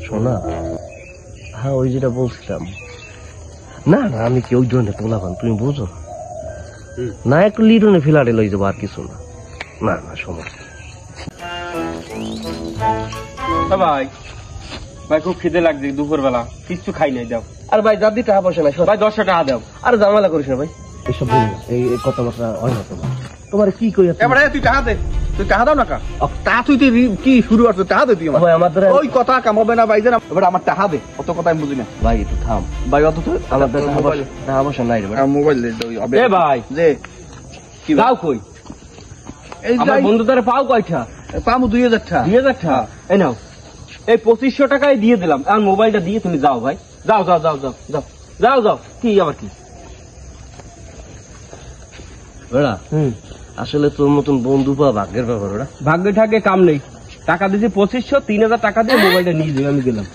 শোনা, হ্যাঁ ওই যেটা বলছিলাম, না না আমি কি ওই ধরনের পোলাপান, তুমি বুঝো না, একটু লিটনে ফিলারে লই যাবো, আর কিছু না। না না সমস্যা। ভাই ভাই খুব খিদে লাগছে দুপুর বেলা, কিচ্ছু খাই নাই, দাও। আর ভাই যার দিয়ে টাকা পয়সা নাই ভাই 10 টাকা দাও। আর ঝামেলা করিস না ভাই, এসব বলি না, এই কথাবার্তা হয় না তোমার। তোমার কি কই এবারে তুই টাকা দে, তুই টাকা দাও না কা তা তুই কি শুরু করছিস? টাকা দে তুই আমার। ভাই আমার দ্বারা ওই কথা কামাবে না ভাই, এবার আমার টাকা দে, অত কথা আমি বুঝি না ভাই, একটু থাম ভাই। অত তো আমার দ্বারা টাকা পয়সা নাই রে ভাই। মোবাইল দে এ ভাই যে কি দাও কই, এই আমার বন্ধু দ্বারা পাও কয়টা? পামু 2000 টাকা। 2000 টাকা এই নাও, এই 2500 টাকাই দিয়ে দিলাম। আর মোবাইলটা দিয়ে তুমি যাও ভাই, যাও যাও যাও যাও যাও যাও যাও। কি আবার কি বেড়া, আসলে তোর মতন বন্ধু পাওয়া ভাগ্যের ব্যাপার। ওরা ভাগ্যে ঠাগ্যে কাম নেই, টাকা দিয়েছি 2500, 3000 টাকা দিয়ে মোবাইলটা নিয়ে যাবে, আমি গেলাম।